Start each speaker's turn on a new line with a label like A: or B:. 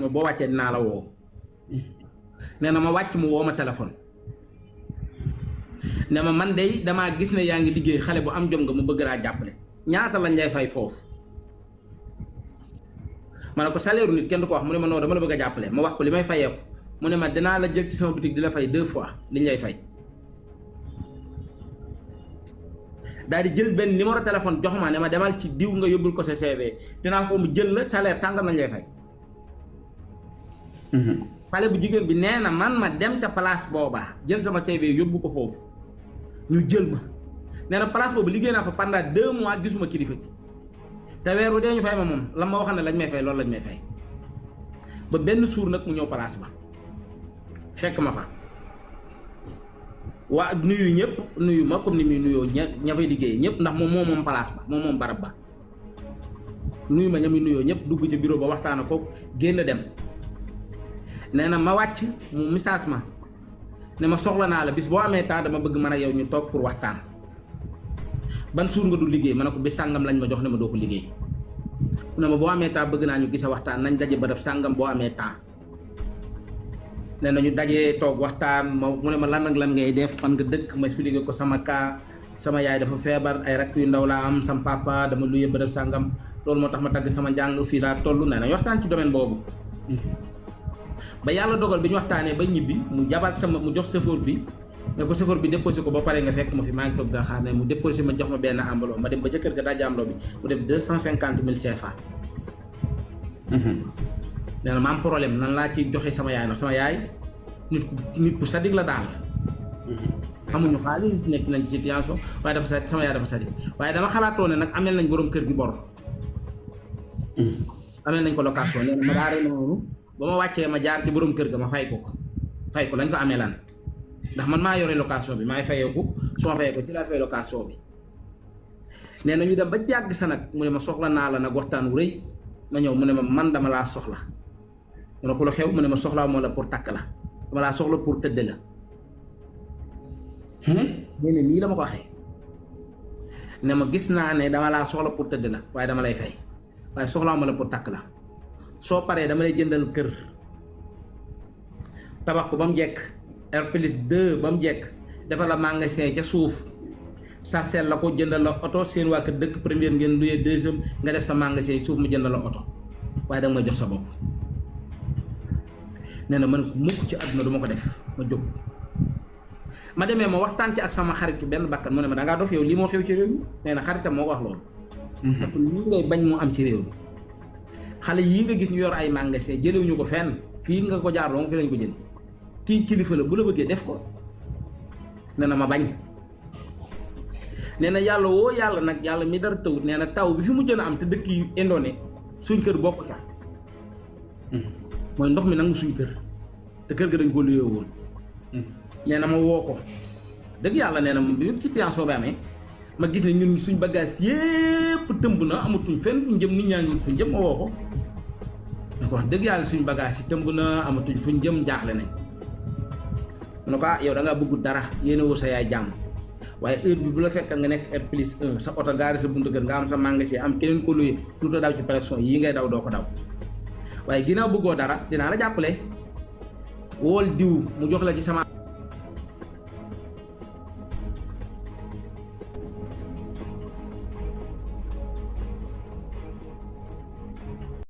A: ma boo wàccee dinaa la woo nee na ma wàcc mu woo ma téléphone ne ma man de damaa gis ne yaa ngi liggéey xale bu am jom nga mu bëgg laa jàppale ñaata lañ lay fay foofu ma ne ko salaire nit kenn du ko wax mu ne ma non dama la bëgg a jàppale ma wax ko li may fayee ko mu ne ma dinaa la jël ci sama boutique di la fay 2 fois liñ lay fay daal di jël benn numéro téléphone jox ma ne ma demal ci diw nga yóbbul ko sa CV dinaa ko mu jël la salaire sàngam lañ lay fay xale bu jigéen bi nee na man ma dem ca place booba jël sama CV yóbbu ko foofu ñu jël ma nee na place boobu liggéey naa fa pendant 2 mois gisuma kilifa gi te weer wu dee ñu fay ma moom la ma waxoon ne lañ may fay loolu lañ may fay ba benn suur nag mu ñëw place ba fekk ma fa waa nuyu ñëpp nuyu ma comme ni muy nuyoo ña fay liggéey ñëpp ndax moom place ba moom barab ba nuyu ma ña muy nuyoo ñëpp dugg ci bureau ba waxtaan ko génn dem nee na ma wàcc mu message ma ne ma soxla naa la bis boo amee temps dama bëgg mën a yow ñu toog pour waxtaan ban suur nga du liggéey ma ne ko bis sàngam lañ ma jox ne ma doo ko liggéey mu ne ma boo amee temps bëgg naa ñu gise waxtaan nañ daje bërëb sàngam boo amee temps nee na ñu dajee toog waxtaan mu ne ma lan ak lan ngay def fan nga dëkk ma expliqué ko sama cas sama yaay dafa feebar ay rakk yu ndaw laa am sama papa dama luye bërëb sàngam loolu moo tax ma dagg sama njàng fii laa toll nee na ñu waxtaan ci domaine boobu ba yàlla dogal bi ñu waxtaanee ba ñibbi mu jabaat mu jox chauffeur bi ne ko chauffeur bi déposé ko ba pare nga fekk ma fi maa ngi toog da xaar ne mu déposé ma jox ma benn enveloppe ma dem ba ca kër ga daaj enveloppe bi mu def 250 000 CFA. nee na ma am problème nan laa ci joxe sama yaay ndax sama yaay nit ku sadik la daal. amuñu xaalis nekk nañ ci situation waaye dafa sama yaay dafa sadik waaye dama xalaatoon ne nag amel nañ borom kër gi bor. amel nañ ko location nee na ma daare noonu ba ma wàccee ma jaar ci borom kër ga ma fay ko lañ ko amee lan ndax man maa yore location bi maay fayeeku su ma fayee ko ci laa fay location bi nee na ñu dem ba yàgg sa nag mu ne ma soxla naa la nag waxtaan wu rëy ma ñëw mu ne ma man dama laa soxla mu ne ko lu xew mu ne ma soxlaa moo la pour takk la dama laa soxla pour tëdd la nee na nii la ma ko waxee ne ma gis naa ne dama laa soxla pour tëdd la waaye dama lay fay waaye soxlaa moo la pour takk la soo paree dama lay jëndal kër tabax ko ba mu jekk R+2 ba mu jekk dafa la magasin ca suuf sarcelle la ko jëndal la oto seen waa kër dëkk première ngeen luyee deuxième nga def sa magasin suuf mu jëndal la oto waaye danga may jox sa bopp nee na man mukk ci àdduna du ma ko def ma jóg ma demee ma waxtaan ci ak sama xaritu benn bakkan mu ne ma dangaa dof yow lii moo xew ci réew mi nee na xaritam moo ko wax loolu ndax lii ngay bañ moo am ci réew mi xale yii nga gis ñu yor ay magasin jëlewuñu ko fenn fii nga ko jaar fi lañ ko jël kii kilifa la bu la bëggee def ko nee na ma bañ nee na yàlla woo yàlla nag yàlla mi dara tawut nee na taw bi fi mu jën a am te dëkk yi indoone suñ kër bokk ca mooy ndox mi nangu suñ kër te kër ga dañ ko luyoo woon nee na ma woo ko dëgg yàlla nee na bi situation bi amee ma gis ne ñun suñ bagage yépp tëmb na amatuñ fenn fuñ jëm nit ñaa ngi fuñ jëm ma woo ko ne ko wax dëgg yàlla suñ bagage yi tëmb na amatuñ fuñ jëm jaaxle nañ mu ne ko yow da ngaa bëgg dara yéena woo sa yaay jàmm waaye heure bi bu la fekk nga nekk R+1 sa oto gaari sa buntu kër nga am sa magasin am keneen ko luye lu ta daw ci pression yii ngay daw doo ko daw waaye ginnaaw bëggoo dara dinaa la jàppale wool diw mu jox la ci sama